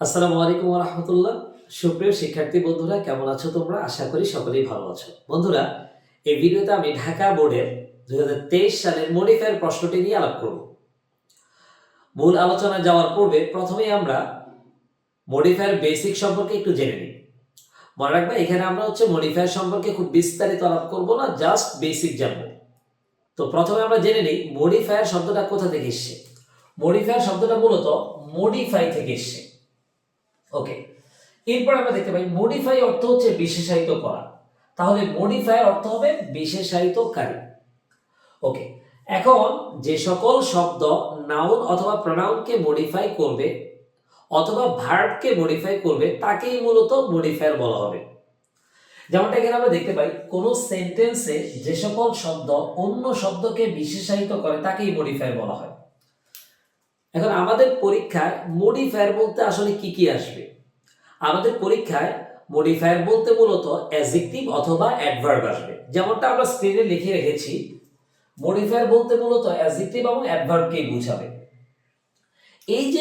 আসসালামু আলাইকুম ওয়া রাহমাতুল্লাহ। সুপ্রিয় শিক্ষার্থী বন্ধুরা, কেমন আছো তোমরা? আশা করি সকলেই ভালো আছো। বন্ধুরা, এই ভিডিওতে আমি ঢাকা বোর্ডের ২০২৩ সালের মডিফায়ার প্রশ্নটি নিয়ে আলাপ করব। মূল আলোচনায় যাওয়ার পূর্বে প্রথমেই আমরা মডিফায়ার বেসিক সম্পর্কে একটু জেনে নিই। মনে রাখবে, এখানে আমরা মডিফায়ার সম্পর্কে খুব বিস্তারিত আলাপ করব না, জাস্ট বেসিক জানবো। তো প্রথমে আমরা জেনে নিই মডিফায়ার শব্দটা কোথা থেকে এসেছে। মডিফায়ার শব্দটা মূলত মডিফাই থেকে এসেছে। ওকে, এরপর আমরা দেখতে পাই মডিফাই অর্থ হচ্ছে বিশেষায়িত করা। তাহলে মডিফায়ার অর্থ হবে বিশেষায়িতকারী। ওকে, এখন যে সকল শব্দ নাউন অথবা প্রোনাউনকে মডিফাই করবে অথবা ভার্বকে মডিফাই করবে তাকেই মূলত মডিফায়ার বলা হবে। যেমনটা এখানে আমরা দেখতে পাই, কোন সেন্টেন্সে যে সকল শব্দ অন্য শব্দকে বিশেষায়িত করে তাকেই মডিফায়ার বলা হয়। এখন আমাদের পরীক্ষায় মডিফায়ার বলতে আসলে কি কি আসবে? আমাদের পরীক্ষায় মডিফায়ার বলতে মূলত অ্যাডজেক্টিভ অথবা অ্যাডভার্ব আসবে। যেমনটা আমরা স্ক্রিনে লিখে রেখেছি, মডিফায়ার বলতে মূলত অ্যাডজেক্টিভ এবং অ্যাডভার্বকেই বোঝাবে। এই যে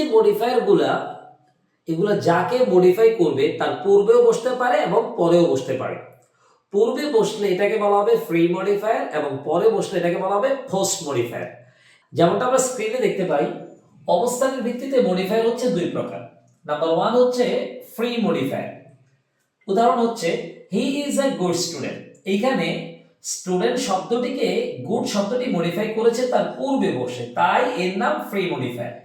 এগুলা যাকে মডিফাই করবে তার পূর্বেও বসতে পারে এবং পরেও বসতে পারে। পূর্বে বসলে এটাকে বলা হবে প্রি মডিফায়ার এবং পরে বসলে এটাকে বলা হবে পোস্ট মডিফায়ার। যেমনটা আমরা স্ক্রিনে দেখতে পাই, অবস্থানের ভিত্তিতে মডিফায়ার হচ্ছে দুই প্রকার। নাম্বার 1 হচ্ছে ফ্রি মডিফায়ার। উদাহরণ হচ্ছে he is a good student. এইখানে স্টুডেন্ট শব্দটিকে গুড শব্দটি মডিফাই করেছে তার পূর্বে বসে, তাই এর নাম ফ্রি মডিফায়ার।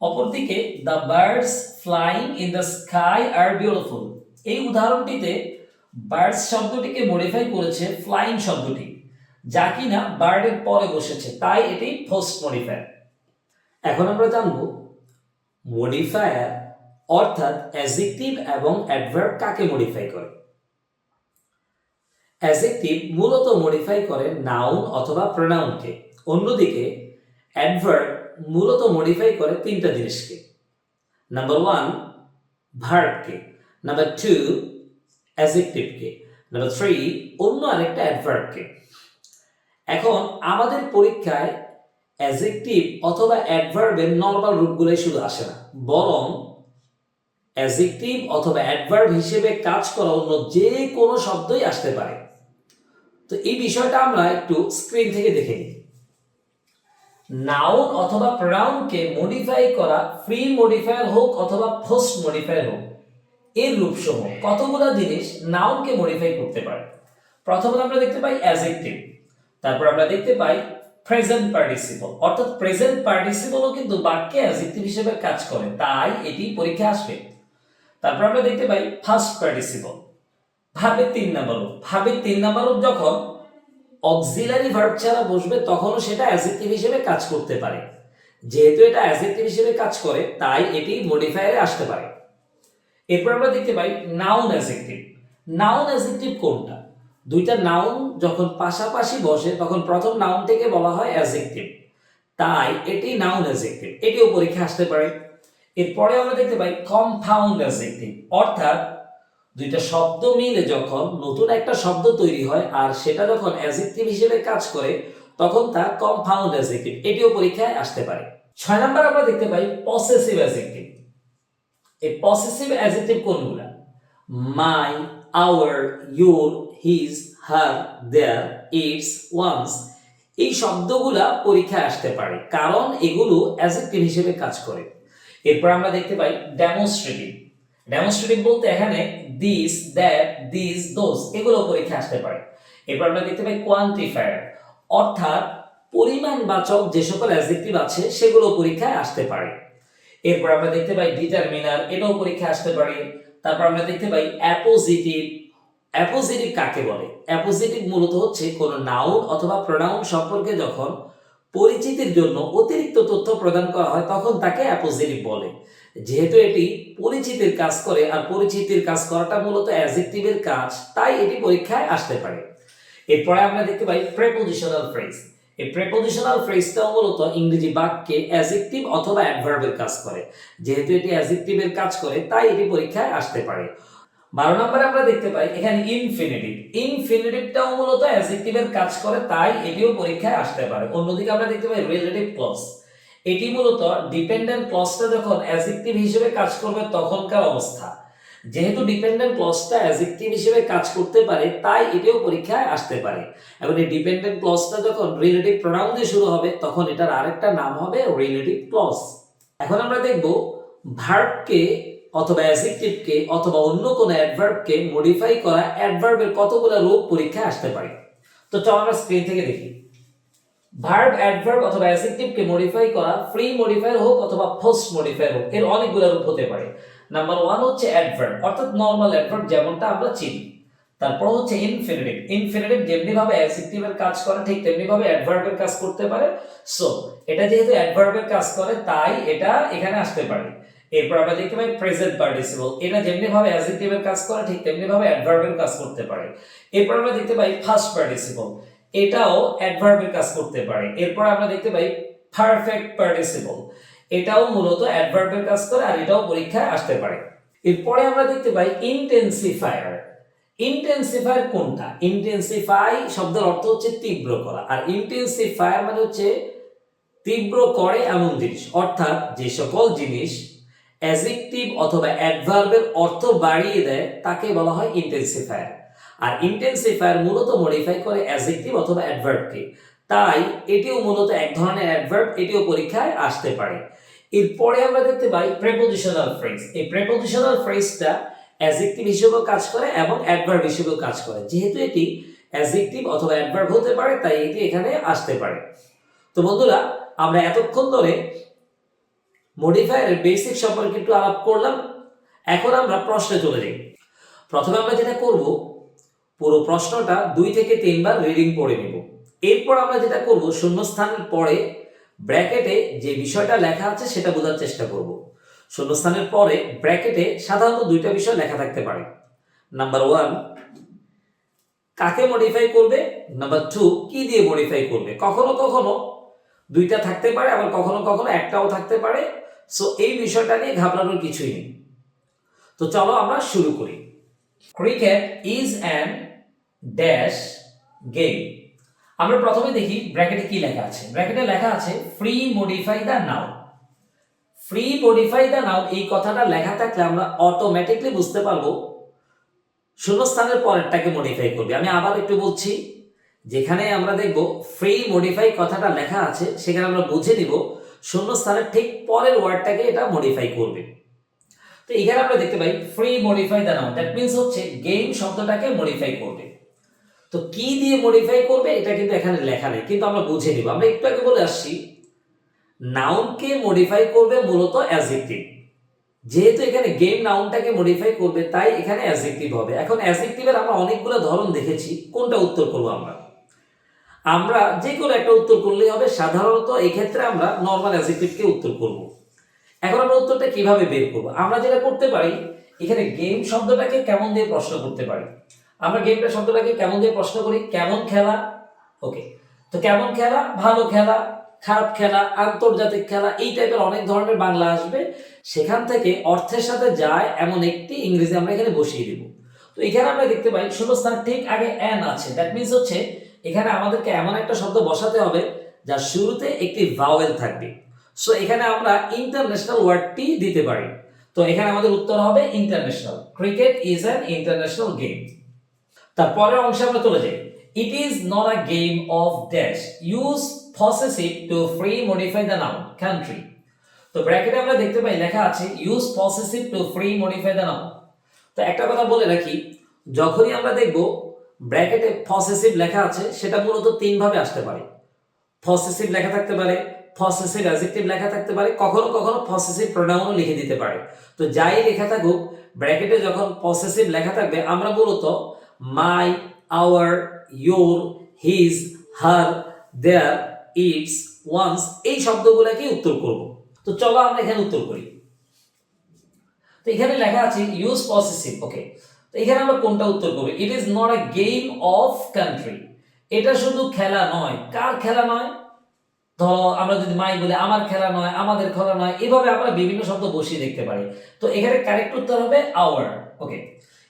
অপরদিকে the birds flying in the sky are beautiful. এই উদাহরণটিতে বার্ডস শব্দটিকে মডিফাই করেছে ফ্লাইং শব্দটি, যা কিনা বার্ডের পরে বসেছে, তাই এটি পোস্ট মডিফায়ার। এখন আমরা জানব মডিফায়ার অর্থাৎ অ্যাডজেক্টিভ এবং অ্যাডভার্ব কাকে মডিফাই করে। অ্যাডজেক্টিভ মূলত মডিফাই করে নাউন অথবা প্রোনাউনকে, অন্যদিকে অ্যাডভার্ব মূলত মডিফাই করে তিনটা জিনিসকে। নাম্বার 1 ভার্বকে, নাম্বার 2 অ্যাডজেক্টিভকে, নাম্বার 3 অন্য আরেকটা অ্যাডভার্বকে। এখন আমাদের পরীক্ষায় অ্যাডজেক্টিভ অথবা অ্যাডভার্বের নরমাল রূপগুলোই শুধু আসে না, বরং অ্যাডজেক্টিভ অথবা অ্যাডভার্ব হিসেবে কাজ করা অন্য যে কোনো শব্দই আসতে পারে। তো এই বিষয়টা আমরা একটু স্ক্রিন থেকে দেখে নিই। নাউন অথবা প্রোনাউনকে মডিফাই করা ফ্রি মডিফায়ার হোক অথবা পোস্ট মডিফায়ার হোক, এর রূপসমূহ কতগুলো জিনিস নাউনকে মডিফাই করতে পারে। প্রথমে আমরা দেখতে পাই অ্যাডজেক্টিভ, তারপর আমরা দেখতে পাই প্রেজেন্ট পার্টিসিপল, অর্থাৎ প্রেজেন্ট পার্টিসিপলও কিন্তু বাক্যে অ্যাডজেক্টিভ হিসেবে কাজ করে, তাই এটি পরীক্ষায় আসবে। তারপর আমরা দেখতে পাই ফার্স্ট পার্টিসিপল, ভাবের 3 নাম্বার রূপ। ভাবের 3 নাম্বার রূপ যখন অক্সিলারি ভার্ব ছাড়া বসবে তখনও সেটা অ্যাডজেক্টিভ হিসেবে কাজ করতে পারে। যেহেতু এটা অ্যাডজেক্টিভ হিসেবে কাজ করে, তাই এটি মডিফায়ারে আসতে পারে। এরপর আমরা দেখতে পাই নাউন অ্যাডজেক্টিভ। নাউন অ্যাডজেক্টিভ কোনটা? দুইটা নাউন যখন পাশাপাশি বসে তখন প্রথম নাউনটিকে বলা হয় অ্যাডজেক্টিভ, তাই এটি নাউন অ্যাডজেক্টিভ, এটিও পরীক্ষা আসতে পারে। এরপরে আমরা দেখতে পাই কম্পাউন্ড অ্যাডজেক্টিভ, অর্থাৎ দুইটা শব্দ মিলে যখন নতুন একটা শব্দ তৈরি হয় আর সেটা যখন অ্যাডজেক্টিভ হিসেবে কাজ করে তখন তা কম্পাউন্ড অ্যাডজেক্টিভ, এটিও পরীক্ষায় আসতে পারে। 6 নাম্বার আমরা দেখতে পাই পসেসিভ অ্যাডজেক্টিভ। এই পসেসিভ অ্যাডজেক্টিভ কোনগুলা? My, our, your, his, her, their, its, one's, এই শব্দগুলা পরীক্ষায় আসতে পারে কারণ এগুলো অ্যাডজেক্টিভ হিসেবে কাজ করে। এরপর আমরা দেখতে পাই ডেমনস্ট্রেটিভ। ডেমনস্ট্রেটিভ বলতে এখানে দিস, দ্যাট, দিস, দোজ, এগুলো পরীক্ষা আসতে পারে। এরপর আমরা দেখতে পাই কোয়ান্টিফায়ার, অর্থাৎ পরিমাণবাচক যে সকল অ্যাডজেক্টিভ আছে সেগুলো পরীক্ষায় আসতে পারে। এরপর আমরা দেখতে পাই ডিটারমিনার, এটাও পরীক্ষায় আসতে পারে। তারপর আমরা দেখতে পাই অ্যাপোজিটিভ। অ্যাপোজিটিভ কাকে বলে? অ্যাপোজিটিভ মূলত হচ্ছে কোনো নাউন অথবা প্রোনাউন সম্পর্কে যখন পরিচিতির জন্য অতিরিক্ত তথ্য প্রদান করা হয় তখন তাকে অ্যাপোজিটিভ বলে। যেহেতু এটি পরিচিতির কাজ করে আর পরিচিতির কাজ করাটা মূলত অ্যাডজেক্টিভের কাজ, তাই এটি পরীক্ষায় আসতে পারে। এরপরে আমরা দেখতে পাই প্রেপোজিশনাল ফ্রেজ। এই প্রেপোজিশনাল ফ্রেজটাও মূলত ইংরেজি বাক্যে অ্যাডজেক্টিভ অথবা অ্যাডভার্বের কাজ করে। যেহেতু এটি অ্যাডজেক্টিভের কাজ করে তাই এটি পরীক্ষায় আসতে পারে। 12 নম্বরে আমরা দেখতে পাই এখানে ইনফিনিটিভ। ইনফিনিটিভটাও মূলত অ্যাডজেক্টিভের কাজ করে, তাই এটিও পরীক্ষায় আসতে পারে। অন্যদিকে আমরা দেখতে পাই রিলেটিভ ক্লজ। এটি মূলত ডিপেন্ডেন্ট ক্লজটা যখন অ্যাডজেক্টিভ হিসেবে কাজ করবে তখনকার অবস্থা। যেহেতু ডিপেন্ডেন্ট ক্লজটা অ্যাডজেক্টিভ হিসেবে কাজ করতে পারে তাই এটাও পরীক্ষায় আসতে পারে। এখন এই ডিপেন্ডেন্ট ক্লজটা যখন রিলেটিভ প্রোনাউন দিয়ে শুরু হবে তখন এটার আরেকটা নাম হবে রিলেটিভ ক্লজ। এখন আমরা দেখব ভার্বকে অথবা অ্যাডজেক্টিভকে অথবা অন্য কোনো অ্যাডভার্বকে মডিফাই করা অ্যাডভার্বের কতগুলো রূপ পরীক্ষায় আসতে পারে। তো চলো আমরা স্ক্রিন থেকে দেখি। ভার্ব, অ্যাডভার্ব অথবা অ্যাডজেক্টিভকে মডিফাই করা ফ্রি মডিফায়ার হোক অথবা পোস্ট মডিফায়ার হোক, এর অনেকগুলো রূপ হতে পারে। নাম্বার 1 হচ্ছে অ্যাডভার্ব, অর্থাৎ নরমাল অ্যাডভার্ব যেমনটা আমরা চিনি। তারপর হচ্ছে ইনফিনিটিভ। ইনফিনিটিভ যেমনি ভাবে অ্যাডজেক্টিভের কাজ করে ঠিক তেমনি ভাবে অ্যাডভার্বের কাজ করতে পারে। সো এটা যেহেতু অ্যাডভার্বের কাজ করে তাই এটা এখানে আসতে পারে। এরপর আমরা দেখতে পাই প্রেজেন্ট পার্টিসিপল, এটা যেমনি ভাবে অ্যাডজেক্টিভের কাজ করে ঠিক তেমনি ভাবে অ্যাডভার্বের কাজ করতে পারে। এরপর আমরা দেখতে পাই ফার্স্ট পার্টিসিপল, এটাও অ্যাডভার্বের কাজ করতে পারে। এরপর আমরা দেখতে পাই পারফেক্ট পার্টিসিপল, এটাও মূলত অ্যাডভার্বের কাজ করে আর এটাও পরীক্ষায় আসতে পারে। এরপরে আমরা দেখতে পাই ইন্টেন্সিফায়ার। ইন্টেন্সিফায়ার কোনটা? ইন্টেন্সিফাই শব্দের অর্থ হচ্ছে তীব্র করা, আর ইন্টেন্সিফায়ার মানে হচ্ছে তীব্র করে এমন জিনিস, অর্থাৎ যে সকল জিনিস অ্যাডজেক্টিভ অথবা অ্যাডভার্বের অর্থ বাড়িয়ে দেয় তাকে বলা হয় ইন্টেন্সিফায়ার। আর ইন্টেন্সিফায়ার মূলত মডিফাই করে অ্যাডজেক্টিভ অথবা অ্যাডভার্বকে, তাই এটিও মূলত এক ধরনের অ্যাডভার্ব, এটিও পরীক্ষায় আসতে পারে। এরপরে আমরা দেখতে পাই প্রেপোজিশনাল ফ্রেজ। এই প্রেপোজিশনাল ফ্রেজটা অ্যাডজেক্টিভ হিসেবেও কাজ করে এবং অ্যাডভার্ব হিসেবেও কাজ করে। যেহেতু এটি অ্যাডজেক্টিভ অথবা অ্যাডভার্ব হতে পারে তাই এটি এখানে আসতে পারে। তো বন্ধুরা, আমরা এতক্ষণ ধরে মডিফায়ারের বেসিক সম্পর্কে একটু আলাপ করলাম। এখন আমরা প্রশ্নে চলে যাই। প্রথমে আমরা যেটা করব, পুরো প্রশ্নটা 2 থেকে 3 বার রিডিং পড়ে নেব। এরপর আমরা যেটা করব, শূন্যস্থানের পরে ব্র্যাকেটে যে বিষয়টা লেখা আছে সেটা বোঝার চেষ্টা করব। শূন্যস্থানের পরে ব্র্যাকেটে সাধারণত 2টা বিষয় লেখা থাকতে পারে। নাম্বার 1 কাকে মডিফাই করবে, নাম্বার 2 কি দিয়ে মডিফাই করবে। কখনো কখনো 2টা থাকতে পারে, আবার কখনো কখনো একটাও থাকতে পারে। সো এই বিষয়টা নিয়ে ঘাবড়ানোর কিছুই নেই। তো চলো আমরা শুরু করি। Cricket is an dash game. আমরা প্রথমে দেখি ব্র্যাকেটে কি লেখা আছে। ব্র্যাকেটে লেখা আছে free modify the noun. Pre modify the noun এই কথাটা লেখা থাকলে আমরা অটোমেটিকলি বুঝতে পারবো শূন্যস্থানের পরেরটাকে মডিফাই করবে। আমি আবার একটু বলছি, যেখানে আমরা দেখব ফ্রি মডিফাই কথাটা লেখা আছে সেখানে আমরা বুঝে নিব শূন্যস্থানের ঠিক পরের ওয়ার্ডটাকে এটা মডিফাই করবে। তো এখানে আমরা দেখতে পাই pre modify the noun, that means হচ্ছে গেম শব্দটাকে মডিফাই করবে। তো কি দিয়ে মডিফাই করবে এটা কিন্তু এখানে লেখা নেই, কিন্তু আমরা বুঝে নিব। আমরা একটু আগে বলে আসছি নাউনকে মডিফাই করবে মূলত অ্যাডজেক্টিভ। যেহেতু এখানে গেম নাউনটাকে মডিফাই করবে তাই এখানে অ্যাডজেক্টিভ হবে। এখন অ্যাডজেক্টিভের আমরা অনেকগুলো ধরন দেখেছি, কোনটা উত্তর করব আমরা যে কোনো একটা উত্তর করলেই হবে। সাধারণত এই ক্ষেত্রে আমরা নরমাল অ্যাডজেক্টিভকে উত্তর করব। এখন আমরা উত্তরটা কিভাবে বের করব? আমরা যেটা করতে পারি, এখানে গেম শব্দটাকে কেমন দিয়ে প্রশ্ন করতে পারি। আমরা গেমটা শব্দটাকে কেমন দিয়ে প্রশ্ন করি? কেমন খেলা। ওকে, তো কেমন খেলা, ভালো খেলা, খারাপ খেলা, আন্তর্জাতিক খেলা, এই টাইপের অনেক ধরনের বাংলা আসবে। সেখান থেকে অর্থের সাথে যায় এমন একটি ইংরেজি আমরা এখানে বসিয়ে দিব। তো এখানে আমরা দেখতে পাই শূন্যস্থান ঠিক আগে অ্যান আছে, দ্যাট মিন্স হচ্ছে এখানে আমাদেরকে এমন একটা শব্দ বসাতে হবে যার শুরুতে একটি ভাওয়েল থাকবে। সো এখানে আমরা ইন্টারন্যাশনাল ওয়ার্ডটি দিতে পারি। তো এখানে আমাদের উত্তর হবে international. Cricket is an international game. তারপরের অংশে আমরা চলে যাই। It is not a game of dash, use possessive to pre modify the noun country. তো ব্র্যাকেটে আমরা দেখতে পাই লেখা আছে use possessive to pre modify the noun. তো একটা কথা বলে রাখি, যখনই আমরা দেখব ব্র্যাকেটে পসেসিভ লেখা আছে সেটা মূলত 3 ভাবে আসতে পারে। পসেসিভ লেখা থাকতে পারে, পসেসিভ অ্যাডজেক্টিভ লেখা থাকতে পারে, কখনো কখনো পসেসিভ প্রোনাউনও লিখে দিতে পারে। তো যাই লেখা থাকুক, ব্র্যাকেটে যখন পসেসিভ লেখা থাকবে আমরা মূলত my, our, your, his, her, their, its, one's এই শব্দগুলোকে উত্তর করব। তো চলো আমরা এখানে উত্তর করি। তো এখানে লেখা আছে ইউজ পসেসিভ। ওকে, তো এখানে আমরা কোনটা উত্তর করব? ইট is not a game of country. এটা শুধু খেলা নয়। কার খেলা নয়? ধরো আমরা যদি মাই বলে আমার খেলা নয়, আমাদের খেলা নয়, এভাবে আমরা বিভিন্ন শব্দ বসিয়ে দেখতে পারি। তো এখানে কারেক্ট উত্তর হবে আওয়ার। ওকে,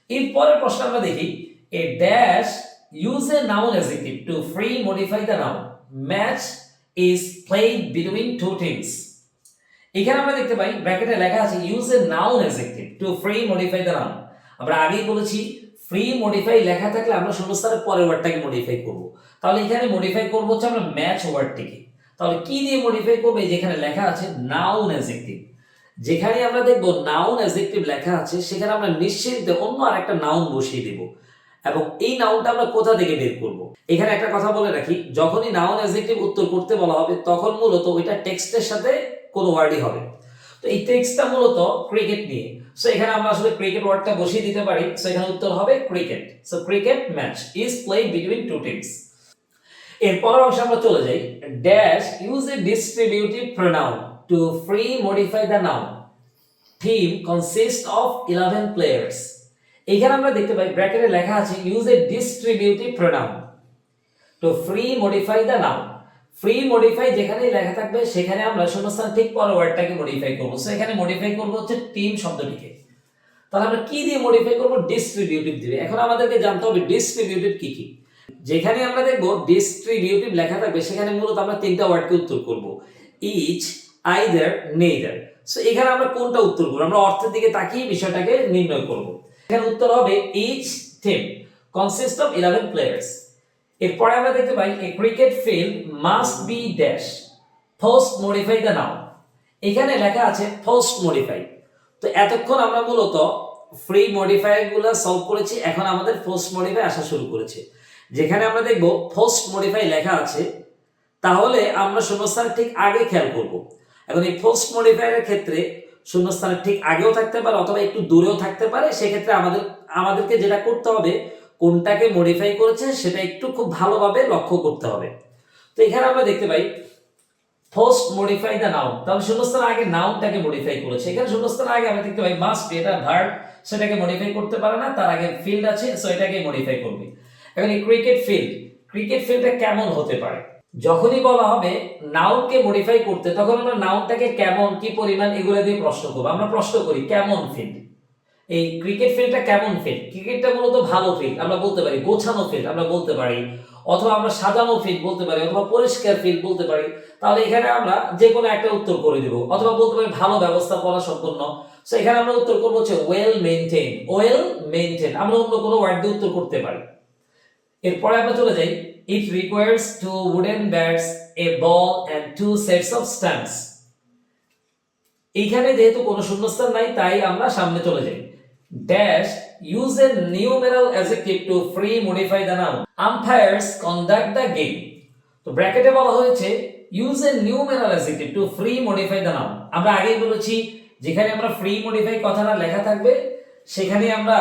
এরপরের প্রশ্ন আমরা দেখি a dash use a noun adjective to pre modify the noun match is played between two teams. এখানে আমরা দেখতে পাই ব্র্যাকেটে লেখা আছে use a noun adjective to pre modify the noun. আমরা আগেই বলেছি ফ্রি মডিফাই লেখা থাকলে আমরা শূন্যস্থানের পরের ওয়ার্ডটাকে মডিফাই করব। তাহলে এখানে মডিফাই করব হচ্ছে আমরা ম্যাচ ওয়ার্ডটিকে। তাহলে কি দিয়ে মডিফাই করব? যেখানে লেখা আছে নাউন অ্যাডজেক্টিভ, যেখানে আমরা দেখব নাউন অ্যাডজেক্টিভ লেখা আছে সেখানে আমরা নিশ্চিন্তে অন্য আরেকটা নাউন বসিয়ে দেব। এবং এই নাউনটা আমরা কোথা থেকে বের করব? এখানে একটা কথা বলে রাখি, যখনই নাউন অ্যাডজেক্টিভ উত্তর করতে বলা হবে তখন মূলত ওইটা টেক্সটের সাথে কোন ওয়ার্ডই হবে। তো এই টেক্সটটা মূলত ক্রিকেট নিয়ে, সো এখানে আমরা আসলে ক্রিকেট ওয়ার্ডটা বসিয়ে দিতে পারি। সো এখানে উত্তর হবে cricket. So cricket match is played between two teams. এর পরের অংশে আমরা চলে যাই। Dash use a distributive pronoun to pre modify the noun. Team consist of 11 players. এখানে আমরা দেখতে পাই ব্র্যাকেটে লেখা আছে use a distributive pronoun to pre modify the noun. Pre modify যেখানে লেখা থাকবে সেখানে আমরা শূন্যস্থান ঠিক পরের ওয়ার্ডটাকে মডিফাই করব। সো এখানে মডিফাই করব হচ্ছে টিম শব্দটিকে। তাহলে আমরা কি দিয়ে মডিফাই করব? ডিস্ট্রিবিউটিভ দিয়ে। এখন আমাদেরকে জানতে হবে ডিস্ট্রিবিউটিভ কি কি। যেখানে আমরা দেখব ডিস্ট্রিবিউটিভ লেখা থাকবে সেখানে মূলত আমরা তিনটা ওয়ার্ডকে উত্তর করব, ইচ, আইদার, নেইদার। সো এখানে আমরা কোনটা উত্তর করব? আমরা অর্থের দিকে তাকিয়ে বিষয়টাকে নির্ণয় করব। এখানে উত্তর হবে each team consist of 11 players. এরপরে আমরা দেখতে পাই a cricket field must be dash post modify the noun. এখানে লেখা আছে পোস্ট মডিফাই। তো এতক্ষণ আমরা মূলত ফ্রি মডিফাই গুলো সলভ করেছি, এখন আমাদের পোস্ট মডিফাই আসা শুরু করেছে। যেখানে আমরা দেখব পোস্ট মডিফাই লেখা আছে তাহলে আমরা শূন্যস্থানের ঠিক আগে খেয়াল করব। এখন এই পোস্ট মডিফাইয়ের ক্ষেত্রে শূন্যস্থানের ঠিক আগেও থাকতে পারে অথবা একটু দূরেও থাকতে পারে। সেক্ষেত্রে আমাদেরকে যেটা করতে হবে, কোনটাকে মডিফাই করেছে সেটা একটু খুব ভালোভাবে লক্ষ্য করতে হবে। তো এখানে আমরা দেখতে পাই পোস্ট মডিফাই দ্য নাউন, তাহলে শূন্যস্থানের আগে নাউনটাকে মডিফাই করেছে। এখানে শূন্যস্থানের আগে আমরা দেখতে পাই মাস্ট, এটা ভার্ব, সেটাকে মডিফাই করতে পারে না, তার আগে ফিল্ড আছে, সো এটাকে মডিফাই করবে। এখন এই ক্রিকেট ফিল্ডটা কেমন হতে পারে? যখনই বলা হবে নাউনকে মডিফাই করতে তখন আমরা নাউনটাকে কেমন, কি পরিমাণ, এগুলো দিয়ে প্রশ্ন করব। আমরা প্রশ্ন করি কেমন ফিল্ড, এই ক্রিকেট ফিল্ডটা কেমন ফিল্ড? ক্রিকেটটা মূলত ভালো ফিল্ড আমরা বলতে পারি, গোছানো ফিল্ড আমরা বলতে পারি, অথবা আমরা সাজানো ফিল্ড বলতে পারি, অথবা পরিষ্কার ফিল্ড বলতে পারি। তাহলে এখানে আমরা যে কোনো একটা উত্তর করে দেব, অথবা বলতে পারি ভালো ব্যবস্থাপনা সম্পন্ন। সো এখানে আমরা উত্তর করব হচ্ছে ওয়েল মেইনটেইন। আমরা অন্য কোনো ওয়ার্ড দিয়ে উত্তর করতে পারি। এরপরে আমরা চলে যাই it requires 2 wooden bats, a ball and 2 sets of stumps। এইখানে যেহেতু কোনো শূন্যস্থান নাই তাই আমরা সামনে চলে যাই। Dash use a numeral adjective to pre modify the noun. Umpires conduct the game. তো ব্র্যাকেটে বলা হয়েছে use a numeral adjective to pre modify the noun. আমরা আগেই বলেছি যেখানে আমরা ফ্রি মডিফাই কথাটা লেখা থাকবে সেখানে আমরা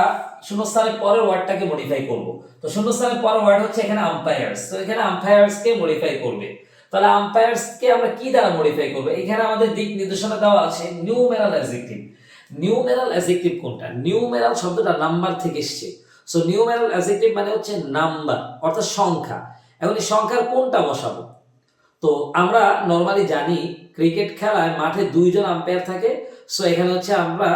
শূন্যস্থানের পরের ওয়ার্ডটাকে মডিফাই করব। তো শূন্যস্থানের পরের ওয়ার্ড হচ্ছে এখানে আম্পায়ার্স, তো এখানে আম্পায়ার্সকে মডিফাই করবে। তাহলে আম্পায়ার্সকে আমরা কি দ্বারা মডিফাই করব? এখানে আমাদের দিক নির্দেশনা দেওয়া আছে নিউমেরাল অ্যাডজেক্টিভ। নিউমেরাল অ্যাডজেক্টিভ কোনটা? নিউমেরাল শব্দটা নাম্বার থেকে এসেছে। সো নিউমেরাল অ্যাডজেক্টিভ মানে হচ্ছে নাম্বার, অর্থাৎ সংখ্যা। এখন এই সংখ্যার কোনটা বসাবো? তো আমরা নরমালি জানি ক্রিকেট খেলায় মাঠে 2 জন আম্পায়ার থাকে। সো এখানে হচ্ছে আমরা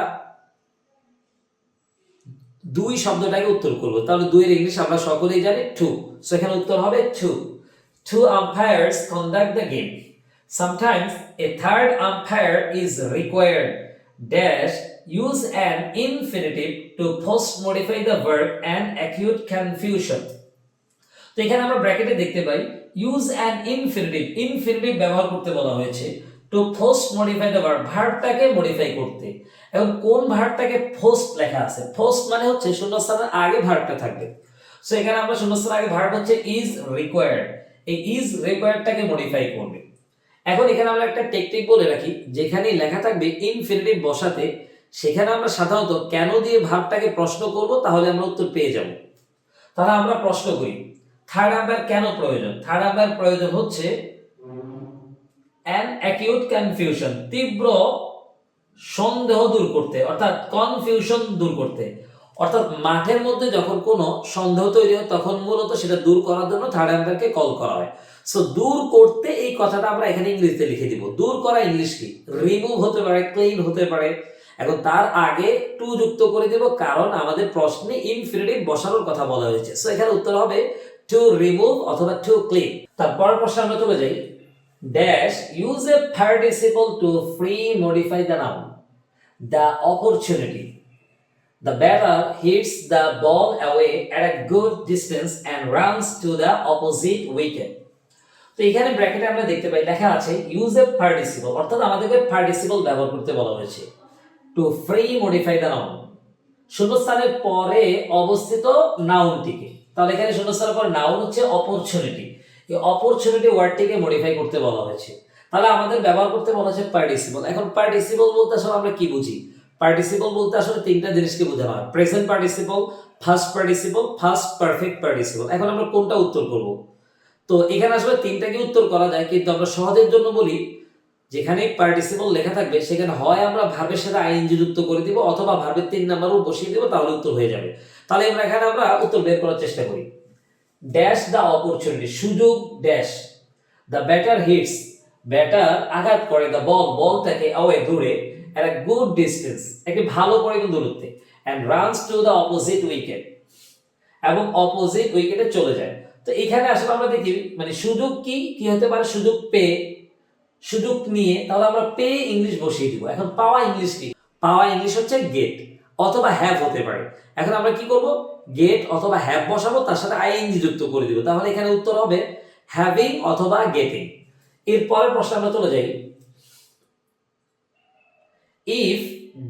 2 শব্দটাকে উত্তর করব। তাহলে 2 এর ইংলিশ আমরা সকলেই জানি 2। সো এখানে উত্তর হবে 2। 2 umpires conduct the game. Sometimes a third umpire is required. Dash use an infinitive to post modify the verb and acute confusion. তো এখানে আমরা ব্র্যাকেটে দেখতে পাই ইউজ অ্যান ইনফিনিটিভ ব্যবহার করতে বলা হয়েছে to post modify the verb, ভার্বটাকে মডিফাই করতে। এখন কোন ভার্বটাকে পোস্ট লেখা আছে? পোস্ট মানে হচ্ছে শূন্যস্থানের আগে ভার্বটা থাকবে। সো এখানে আমরা শূন্যস্থানের আগে ভার্ব হচ্ছে ইজ রিকোয়ার্ড, এই ইজ রিকোয়ার্ডটাকে মডিফাই করবে। এখন এখানে আমরা একটা টেকনিক বলে রাখি, যেখানে লেখা থাকবে ইনফিনিটিভ বসাতে সেখানে আমরা সাধারণত কেন দিয়ে ভার্বটাকে প্রশ্ন করব, তাহলে আমরা উত্তর পেয়ে যাব। তাহলে আমরা প্রশ্ন করি থার্ড আম্পায়ার কেন প্রয়োজন? থার্ড আম্পায়ার প্রয়োজন হচ্ছে অ্যান অ্যাকিউট কনফিউশন, তীব্র সন্দেহ দূর করতে, অর্থাৎ কনফিউশন দূর করতে। অর্থাৎ মাঠের মধ্যে যখন কোনো সন্দেহ তৈরি হয় তখন মূলত সেটা দূর করার জন্য থার্ড আম্পায়ারকে কল করা হয়। সো দূর করতে এই কথাটা আমরা এখানে ইংরেজিতে লিখে দিব। দূর করা ইংলিশ কি? রিমুভ হতে পারে, ক্লিন হতে পারে। এখন তার আগে টু যুক্ত করে দেব, কারণ আমাদের প্রশ্নে ইনফিনিটিভ বসানোর কথা বলা হয়েছে। সো এখানে উত্তর হবে টু রিমুভ অথবা টু ক্লিন। তারপর প্রশ্নে আমরা চলে যাই। dash use a participle to free modify the noun. The opportunity. The batter hits the ball away at a good distance and runs to the opposite wicket. তো এখানে ব্র্যাকেটে আমরা দেখতে পাই লেখা আছে ইউজ এ পার্টিসিপল, অর্থাৎ আমাদেরকে পার্টিসিপল ব্যবহার করতে বলা হয়েছে to pre modify the noun, শূন্যস্থানের পরে অবস্থিত নাউনটিকে। তাহলে এখানে শূন্যস্থানের পর নাউন হচ্ছে অপরচুনিটি, এই অপরচুনিটি ওয়ার্ডটিকে মডিফাই করতে বলা হয়েছে। তাহলে আমাদের ব্যবহার করতে বলা হচ্ছে পার্টিসিপল। এখন পার্টিসিপল বলতে আসলে আমরা কি বুঝি? পার্টিসিপল বলতে আসলে তিনটা জিনিসকে বোঝানো হয়, present participle, first participle, first perfect participle. এখন আমরা কোনটা উত্তর করব? তো এখানে আসলে তিনটাকে উত্তর করা যায়, কিন্তু আমরা সহজের জন্য বলি যেখানে পার্টিসিপল লেখা থাকবে সেখানে হয় আমরা ভার্বের সাথে আইএনজি যুক্ত করে দিব অথবা ভার্বের 3 নাম্বারও বসিয়ে দিব, তাহলে উত্তর হয়ে যাবে। তাহলে আমরা এখানে উত্তর বের করার চেষ্টা করি। ড্যাশ দ্য অপরচুনিটি, সুযোগ dash, the batter hits, batter আঘাত করে, দ্য বল, বলটাকে অ্যাওয়ে দূরে, এট আ গুড ডিসটেন্স, একটি ভালো পরিমাণ দূরত্বে, and runs to the opposite wicket, এবং অপোজিট উইকেটে চলে যায়। তো এখানে আসলে আমরা দেখি মানে সুযোগ কি কি হতে পারে, সুযোগ পেয়ে, সুযোগ নিয়ে, তাহলে আমরা পে ইংলিশ বসিয়ে দিব। এখন পাওয়া ইংলিশ কি? পাওয়া ইংলিশ হচ্ছে গেট অথবা হ্যাভ হতে পারে। এখন আমরা কি করব? গেট অথবা হ্যাভ বসাবো, তার সাথে আইএনজি যুক্ত করে দিব, তাহলে এখানে উত্তর হবে হ্যাভিং অথবা গেটিং। এরপরের প্রশ্ন আমরা চলে যাই। If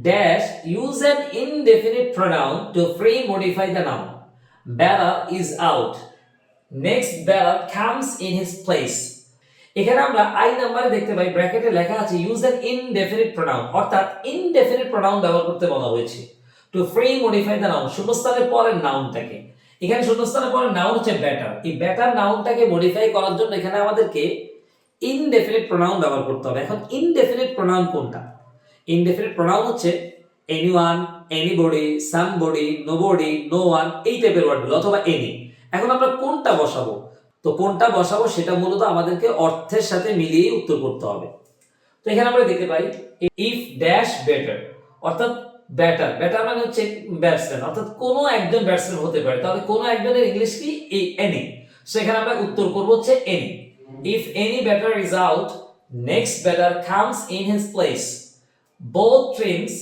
dash use an indefinite pronoun to pre modify the noun, batter is out, next batter comes in his place. এখানে আমরা আই নাম্বারে দেখতে পাই ব্র্যাকেটে লেখা আছে ইউজ অ্যান ইনডেফিনিট প্রোনাউন, অর্থাৎ ইনডেফিনিট প্রোনাউন ব্যবহার করতে বলা হয়েছে to pre modify the noun, শূন্যস্থানের পরের নাউনটাকে। এখানে শূন্যস্থানের পরের নাউন হচ্ছে ব্যাটার, এই ব্যাটার নাউনটাকে মডিফাই করার জন্য এখানে আমাদেরকে ইনডেফিনিট প্রোনাউন ব্যবহার করতে হবে। এখন ইনডেফিনিট প্রোনাউন কোনটা? ইনডেফিনিট প্রোনাউন হচ্ছে anyone, anybody, somebody, nobody, no one, এই টাইপের ওয়ার্ডগুলো, অথবা এনি। এখন আমরা কোনটা বসাবো? তো কোনটা বসাবো সেটা মূলত আমাদেরকে অর্থের সাথে মিলিয়ে উত্তর করতে হবে। তো এখানে আমরা দেখতে পাই ইফ ড্যাশ বেটার, অর্থাৎ ব্যাটার, ব্যাটার মানে হচ্ছে ব্যাটসম্যান, অর্থাৎ কোনো একজন ব্যাটসম্যান হতে পারে। তাহলে কোনো একজনের ইংলিশ কি? এনি। সো এখানে আমরা উত্তর করব হচ্ছে any. If any batter is out, next batter comes in his place, both teams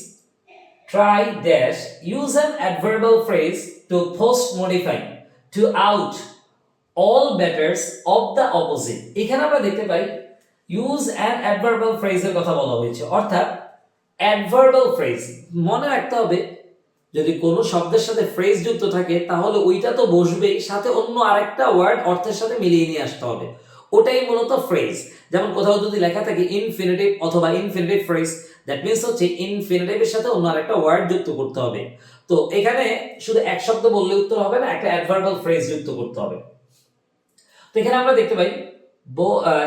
try dash use an adverbial phrase to post modify to out all batters of the opposite। এখানে আমরা দেখতে পাই use an adverbial phrase এর কথা বলা হয়েছে, অর্থাৎ adverbial phrase মনে রাখতে হবে যদি কোনো শব্দের সাথে ফ্রেজ যুক্ত থাকে তাহলে ওইটা তো বসবেই, সাথে অন্য আরেকটা ওয়ার্ড অর্থের সাথে মিলিয়ে নিয়ে আসতে হবে, ওটাই মূলত ফ্রেজ। যেমন কোথাও যদি লেখা থাকে ইনফিনিটিভ অথবা ইনফিনিটিভ ফ্রেজ, দ্যাট মিন্স হচ্ছে ইনফিনিটিভের সাথে অন্য আরেকটা ওয়ার্ড যুক্ত করতে হবে। তো এখানে শুধু এক শব্দ বললে উত্তর হবে না, একটা অ্যাডভার্বাল ফ্রেজ যুক্ত করতে হবে। তো এখানে আমরা দেখতে পাই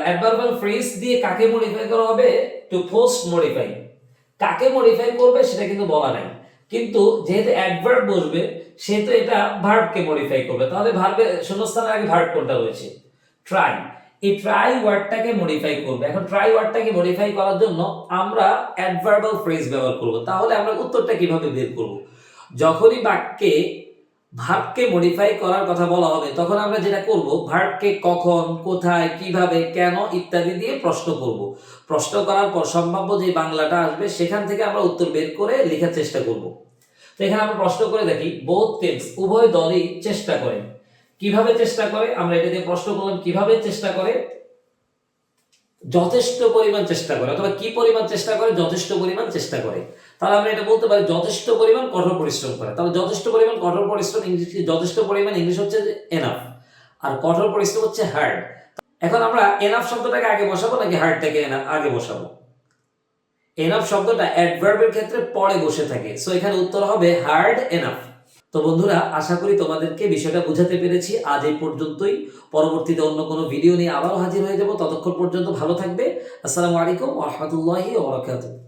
অ্যাডভার্বাল ফ্রেজ দিয়ে কাকে মডিফাই করা হবে? To post modify. কাকে মডিফাই করবে সেটা কিন্তু বলা নাই, কিন্তু যেহেতু অ্যাডভার্ব বসবে সেহেতু এটা ভার্বকে মডিফাই করবে। তাহলে ভার্বের শূন্যস্থানের আগে ভার্ব কোনটা রয়েছে? ট্রাই। এই ট্রাই ওয়ার্ডটাকে মডিফাই করবে। এখন ট্রাই ওয়ার্ডটাকে মডিফাই করার জন্য আমরা অ্যাডভার্বাল ফ্রেজ ব্যবহার করব। তাহলে আমরা উত্তরটা কিভাবে বের করব? যখনই বাক্যে ভার্বকে মডিফাই করার কথা বলা হবে তখন আমরা যেটা করব, ভার্বকে কখন, কোথায়, কিভাবে, কেন ইত্যাদি দিয়ে প্রশ্ন করব। প্রশ্ন করার পর সম্ভাব্য যে বাংলাটা আসবে সেখান থেকে আমরা উত্তর বের করে লেখার চেষ্টা করব। তো এখানে আমরা প্রশ্ন করে দেখি বোথ টিমস, উভয় দলই চেষ্টা করে। কিভাবে চেষ্টা করে? আমরা এটা দিয়ে প্রশ্ন করলাম কিভাবে চেষ্টা করে? যথেষ্ট পরিমাণ চেষ্টা করে, অথবা কি পরিমাণ চেষ্টা করে? যথেষ্ট পরিমাণ চেষ্টা করে। তাহলে আমরা এটা বলতে পারি যথেষ্ট পরিমাণ কঠোর পরিশ্রম করে। তাহলে যথেষ্ট পরিমাণ কঠোর পরিশ্রম ইংলিশ, যথেষ্ট পরিমাণ ইংলিশ হচ্ছে এনাফ, আর কঠোর পরিশ্রম হচ্ছে হার্ড। এখন আমরা এনাফ শব্দটাকে আগে বসাবো নাকি হার্ডটাকে আগে বসাবো? এনাফ শব্দটা অ্যাডভার্বের ক্ষেত্রে পরে বসে থাকে, সো এখানে উত্তর হবে হার্ড এনাফ। তো বন্ধুরা, আশা করি তোমাদেরকে বিষয়টা বোঝাতে পেরেছি। আজ এই পর্যন্তই। পরবর্তীতে অন্য কোনো ভিডিও নিয়ে আবারও হাজির হয়ে যাব। ততক্ষণ পর্যন্ত ভালো থাকবে। আসসালামু আলাইকুম ওয়া রাহমাতুল্লাহি ওয়া বারাকাতুহু।